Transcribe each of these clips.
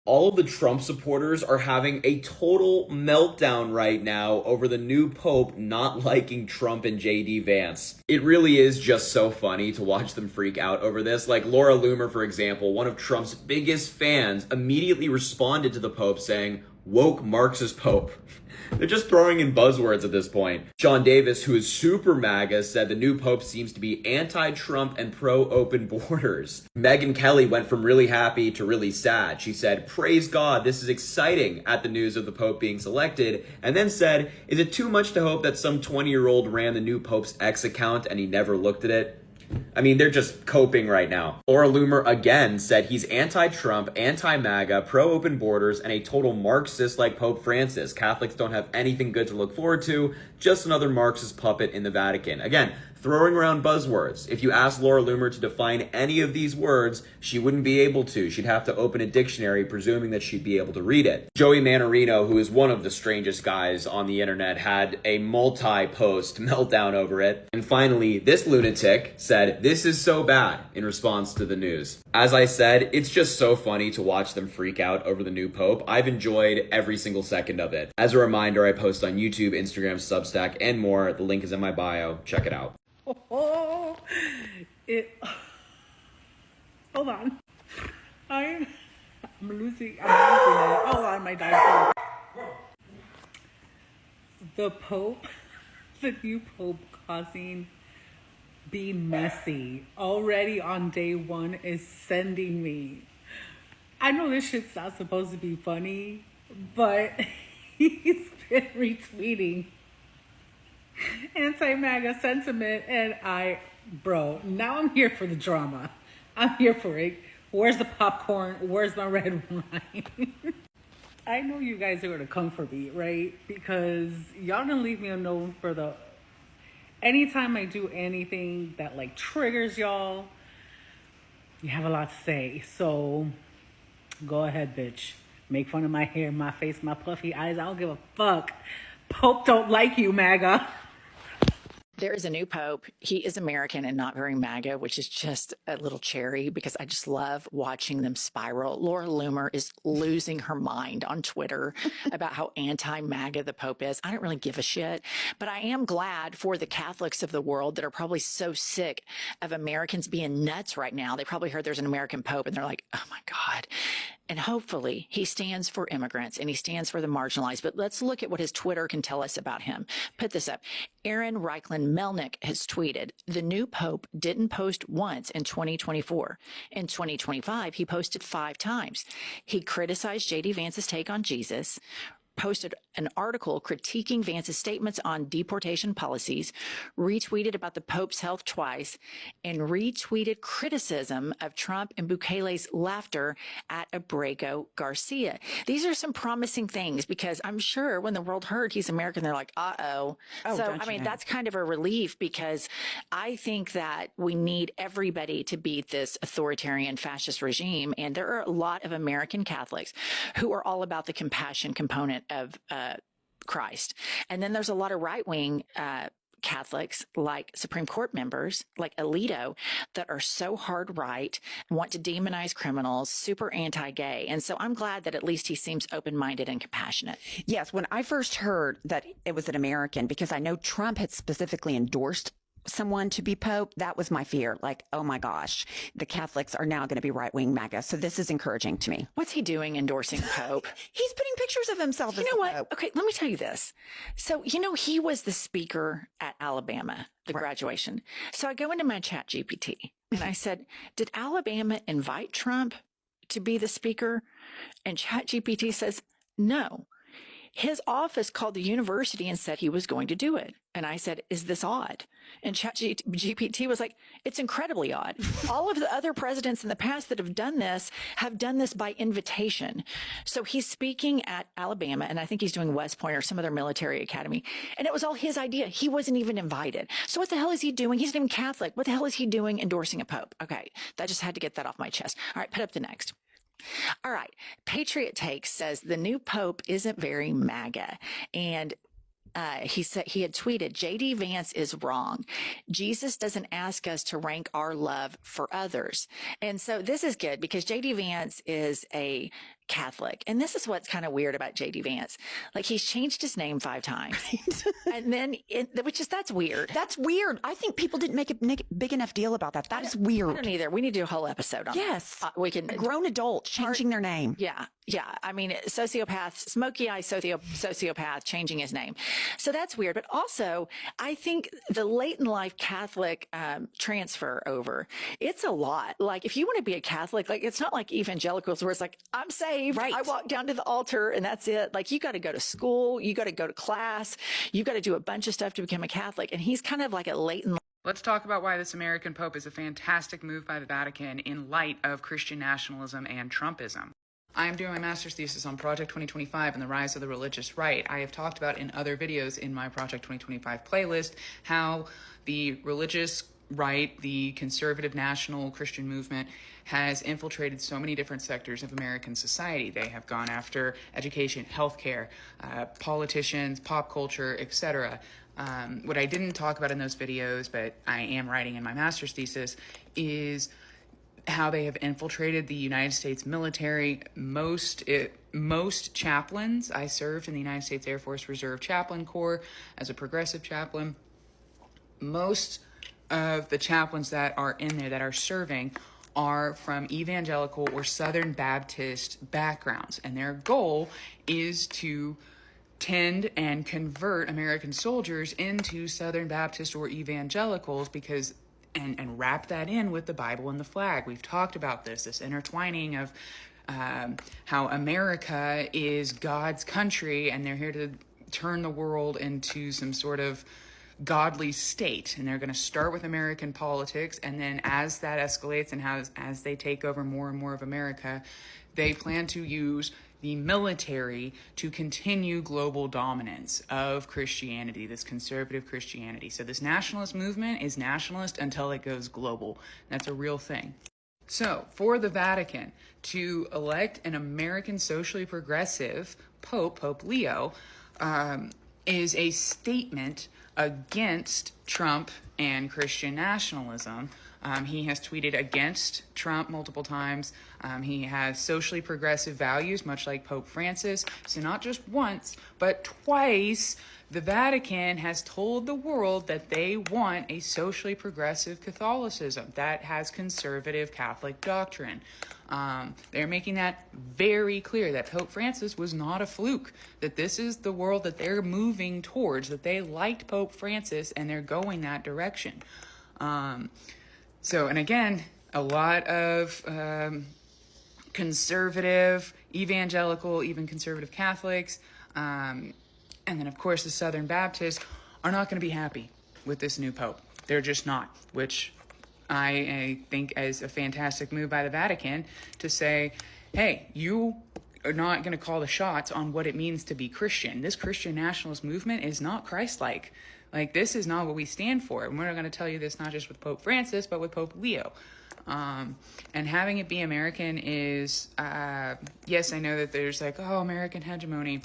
All of the Trump supporters are having a total meltdown right now over the new pope not liking Trump and JD Vance. It really is just so funny to watch them freak out over this. Like Laura Loomer, for example, one of Trump's biggest fans, immediately responded to the pope saying, "Woke Marxist pope." They're just throwing in buzzwords at this point. Sean Davis, who is super MAGA, said the new pope seems to be anti-Trump and pro-open borders. Megyn Kelly went from really happy to really sad. She said, "Praise God, this is exciting," at the news of the pope being selected, and then said, "Is it too much to hope that some 20-year-old ran the new pope's X account and he never looked at it?" I mean, they're just coping right now. Laura Loomer again said he's anti-Trump, anti-MAGA, pro-open borders, and a total Marxist like Pope Francis. Catholics don't have anything good to look forward to, just another Marxist puppet in the Vatican. Again, throwing around buzzwords. If you ask Laura Loomer to define any of these words, she wouldn't be able to. She'd have to open a dictionary, presuming that she'd be able to read it. Joey Manorino, who is one of the strangest guys on the internet, had a multi-post meltdown over it. And finally, this lunatic said, "This is so bad," in response to the news. As I said, it's just so funny to watch them freak out over the new pope. I've enjoyed every single second of it. As a reminder, I post on YouTube, Instagram, Substack, and more. The link is in my bio. Check it out. Oh, hold on. I'm losing it. Hold on, my dog. The Pope, the new Pope causing be messy already on day one is sending me. I know this shit's not supposed to be funny, but he's been retweeting anti-MAGA sentiment, and now I'm here for the drama. I'm here for it. Where's the popcorn? Where's my red wine? I know you guys are gonna come for me, right? Because y'all didn't leave me alone for the... Anytime I do anything that like triggers y'all, you have a lot to say. So go ahead, bitch. Make fun of my hair, my face, my puffy eyes. I don't give a fuck. Pope don't like you, MAGA. There is a new pope. He is American and not very MAGA, which is just a little cherry because I just love watching them spiral. Laura Loomer is losing her mind on Twitter about how anti-MAGA the pope is. I don't really give a shit, but I am glad for the Catholics of the world that are probably so sick of Americans being nuts right now. They probably heard there's an American pope and they're like, oh my God. And hopefully he stands for immigrants and he stands for the marginalized. But let's look at what his Twitter can tell us about him. Put this up. Aaron Reichlin Melnick has tweeted, the new pope didn't post once in 2024. In 2025, he posted 5 times. He criticized J.D. Vance's take on Jesus, posted an article critiquing Vance's statements on deportation policies, retweeted about the Pope's health twice, and retweeted criticism of Trump and Bukele's laughter at Abrego Garcia. These are some promising things because I'm sure when the world heard he's American, they're like, uh-oh. So, I mean, that's kind of a relief because I think that we need everybody to beat this authoritarian fascist regime. And there are a lot of American Catholics who are all about the compassion component of Christ. And then there's a lot of right-wing Catholics, like Supreme Court members, like Alito, that are so hard right, want to demonize criminals, super anti-gay. And so I'm glad that at least he seems open-minded and compassionate. Yes, when I first heard that it was an American, because I know Trump had specifically endorsed someone to be pope, that was my fear. Like, oh my gosh, the Catholics are now going to be right-wing MAGA. So this is encouraging to me. What's he doing endorsing Pope? He's putting pictures of himself as You know what? Pope. Okay, let me tell you this. So, he was the speaker at Alabama, the graduation. So I go into my chat GPT and I said, did Alabama invite Trump to be the speaker? And chat GPT says, no. His office called the university and said he was going to do it. And I said, is this odd? And ChatGPT was like, it's incredibly odd. All of the other presidents in the past that have done this by invitation. So he's speaking at Alabama, and I think he's doing West Point or some other military academy. And it was all his idea. He wasn't even invited. So what the hell is he doing? He's not even Catholic. What the hell is he doing endorsing a pope? Okay, that just had to get that off my chest. All right, put up the next. All right. Patriot Takes says the new pope isn't very MAGA. And he said he had tweeted, JD Vance is wrong. Jesus doesn't ask us to rank our love for others. And so this is good because JD Vance is a Catholic. And this is what's kind of weird about JD Vance. Like, he's changed his name 5 times. And then, that's weird. That's weird. I think people didn't make a big enough deal about that. That is weird. I don't either. We need to do a whole episode on yes. that. We can. A grown adult changing their name. Yeah. Yeah. I mean, sociopath, smoky eye sociopath changing his name. So that's weird. But also, I think the late in life Catholic transfer over, it's a lot. Like, if you want to be a Catholic, like, it's not like evangelicals where it's like, I'm saved. Right. I walk down to the altar and that's it. Like, you got to go to school. You got to go to class. You got to do a bunch of stuff to become a Catholic. And he's kind of like a late in life. Let's talk about why this American Pope is a fantastic move by the Vatican in light of Christian nationalism and Trumpism. I am doing my master's thesis on Project 2025 and the rise of the religious right. I have talked about in other videos in my Project 2025 playlist how the religious right, the conservative national Christian movement, has infiltrated so many different sectors of American society. They have gone after education, healthcare, politicians, pop culture, etc. What I didn't talk about in those videos, but I am writing in my master's thesis, is how they have infiltrated the United States military. Most chaplains, I served in the United States Air Force Reserve Chaplain Corps as a progressive chaplain. Most of the chaplains that are in there that are serving are from evangelical or Southern Baptist backgrounds, and their goal is to tend and convert American soldiers into Southern Baptist or evangelicals, because and wrap that in with the Bible and the flag. We've talked about this intertwining of how America is God's country and they're here to turn the world into some sort of godly state. And they're going to start with American politics, and then as that escalates and as they take over more and more of America, they plan to use the military to continue global dominance of Christianity, this conservative Christianity. So this nationalist movement is nationalist until it goes global. That's a real thing. So for the Vatican to elect an American socially progressive Pope, Pope Leo, is a statement against Trump and Christian nationalism. He has tweeted against Trump multiple times. He has socially progressive values, much like Pope Francis. So not just once, but twice, the Vatican has told the world that they want a socially progressive Catholicism that has conservative Catholic doctrine. They're making that very clear that Pope Francis was not a fluke, that this is the world that they're moving towards, that they liked Pope Francis and they're going that direction. So, and again, a lot of conservative, evangelical, even conservative Catholics, and then, of course, the Southern Baptists are not going to be happy with this new Pope. They're just not, which I think is a fantastic move by the Vatican to say, hey, you are not going to call the shots on what it means to be Christian. This Christian nationalist movement is not Christ-like. Like, this is not what we stand for. And we're going to tell you this not just with Pope Francis, but with Pope Leo. And having it be American is, yes, I know that there's like, oh, American hegemony.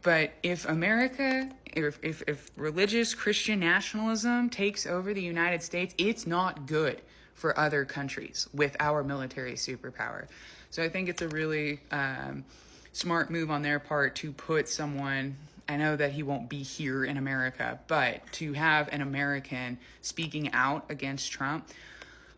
But if America, if religious Christian nationalism takes over the United States, it's not good for other countries with our military superpower. So I think it's a really smart move on their part to put someone, I know that he won't be here in America, but to have an American speaking out against Trump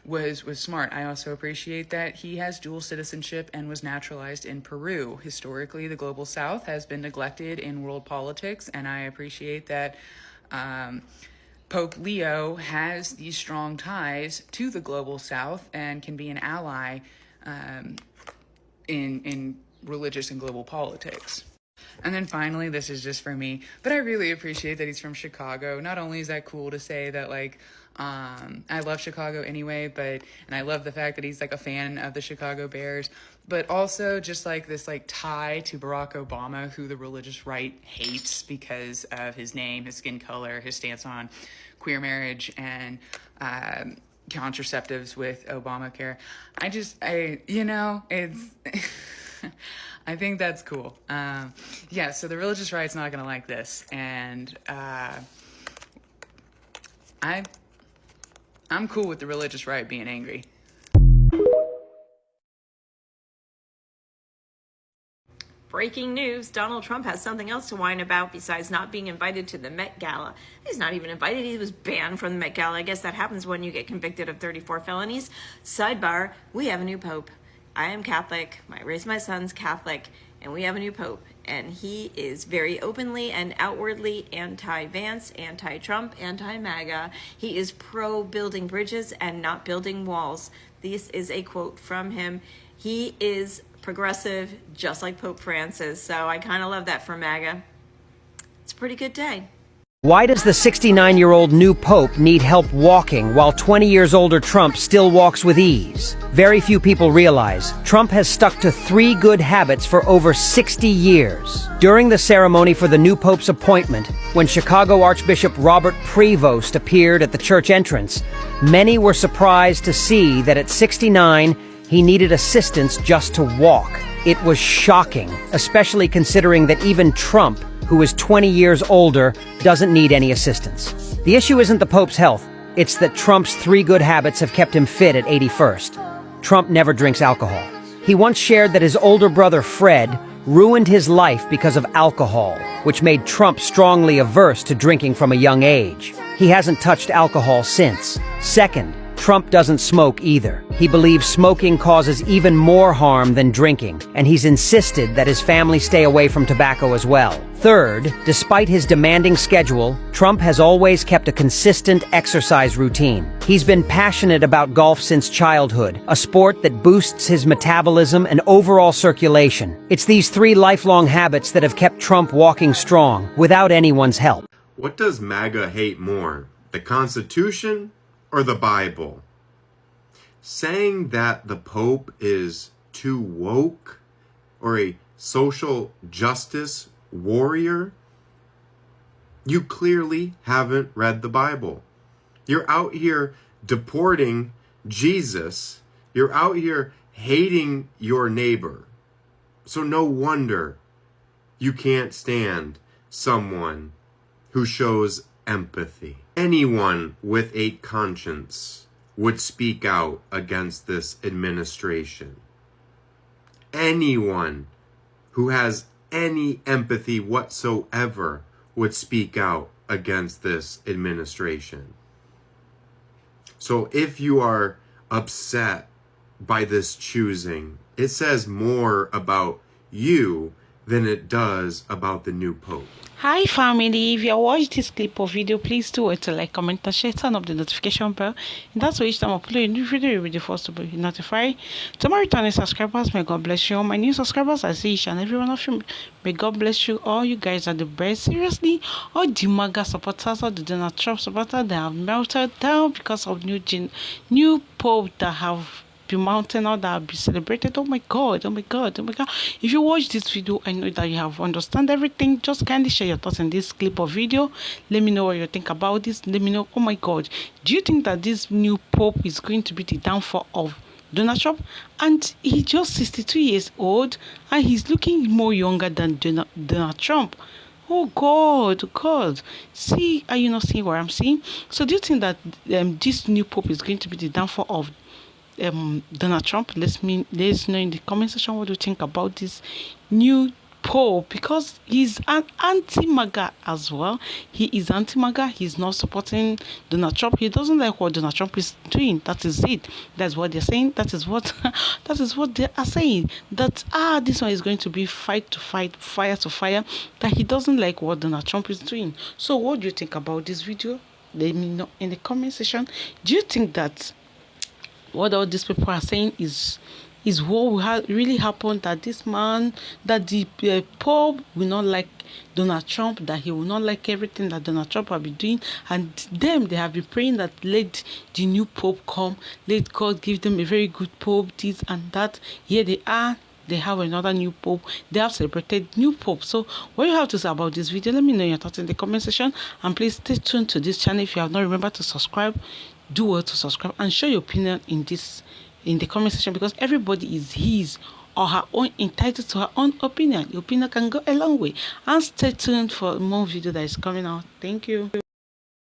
was smart. I also appreciate that he has dual citizenship and was naturalized in Peru. Historically, the Global South has been neglected in world politics, and I appreciate that Pope Leo has these strong ties to the Global South and can be an ally in religious and global politics. And then finally, this is just for me, but I really appreciate that he's from Chicago. Not only is that cool to say that, like, I love Chicago anyway, and I love the fact that he's like a fan of the Chicago Bears, but also just like this like tie to Barack Obama, who the religious right hates because of his name, his skin color, his stance on queer marriage and contraceptives with Obamacare. It's I think that's cool. Yeah, so the religious right's not going to like this. And I'm cool with the religious right being angry. Breaking news, Donald Trump has something else to whine about besides not being invited to the Met Gala. He's not even invited, he was banned from the Met Gala. I guess that happens when you get convicted of 34 felonies. Sidebar, we have a new pope. I am Catholic, I raised my sons Catholic, and we have a new pope. And he is very openly and outwardly anti-Vance, anti-Trump, anti-MAGA. He is pro-building bridges and not building walls. This is a quote from him. He is progressive, just like Pope Francis. So I kind of love that for MAGA. It's a pretty good day. Why does the 69-year-old new pope need help walking while 20 years older Trump still walks with ease? Very few people realize Trump has stuck to 3 good habits for over 60 years. During the ceremony for the new pope's appointment, when Chicago Archbishop Robert Prevost appeared at the church entrance, many were surprised to see that at 69, he needed assistance just to walk. It was shocking, especially considering that even Trump, who is 20 years older, doesn't need any assistance. The issue isn't the Pope's health, it's that Trump's 3 good habits have kept him fit at 81st. Trump never drinks alcohol. He once shared that his older brother, Fred, ruined his life because of alcohol, which made Trump strongly averse to drinking from a young age. He hasn't touched alcohol since. Second, Trump doesn't smoke either. He believes smoking causes even more harm than drinking, and he's insisted that his family stay away from tobacco as well. Third, despite his demanding schedule, Trump has always kept a consistent exercise routine. He's been passionate about golf since childhood, a sport that boosts his metabolism and overall circulation. It's these 3 lifelong habits that have kept Trump walking strong, without anyone's help. What does MAGA hate more, the Constitution or the Bible? Saying that the Pope is too woke or a social justice warrior? You clearly haven't read the Bible. You're out here deporting Jesus. You're out here hating your neighbor. So no wonder you can't stand someone who shows empathy. Anyone with a conscience would speak out against this administration. Anyone who has any empathy whatsoever would speak out against this administration. So if you are upset by this choosing, it says more about you than it does about the new pope. Hi family, if you watched this clip or video, please do it to like, comment and share, turn up the notification bell, and that's why each time I upload a new video you'll be the first to be notified. To my returning subscribers, may God bless you. All my new subscribers, I see each and every one of you, may God bless you. All you guys are the best. Seriously, all the MAGA supporters, all the Donald Trump supporters, they have melted down because of new pope that have be mountain out that be celebrated. Oh my god, oh my god, oh my god. If you watch this video, I know that you have understand everything. Just kindly share your thoughts in this clip or video. Let me know what you think about this. Let me know. Oh my god, do you think that this new pope is going to be the downfall of Donald Trump? And he's just 62 years old and he's looking more younger than Donald Trump. Oh God, oh God. See, are you not seeing what I'm seeing? So do you think that this new pope is going to be the downfall of Donald Trump? Let us know in the comment section what you think about this new pope, because he's an anti-MAGA as well. He is anti-MAGA. He's not supporting Donald Trump. He doesn't like what Donald Trump is doing. That is it. That's what they're saying. That is what they are saying. That this one is going to be fight to fight, fire to fire. That he doesn't like what Donald Trump is doing. So what do you think about this video? Let me know in the comment section. Do you think that what all these people are saying is what will really happen, that this man, that the Pope will not like Donald Trump, that he will not like everything that Donald Trump will be doing, and them, they have been praying that let the new Pope come, let God give them a very good Pope, this and that. Here they are, they have another new Pope, they have celebrated new Pope. So what you have to say about this video, let me know your thoughts in the comment section, and please stay tuned to this channel. If you have not, remember to subscribe. Do well to subscribe and show your opinion in the comment section, because everybody is his or her own entitled to her own opinion. Your opinion can go a long way. And stay tuned for more video that is coming out. Thank you.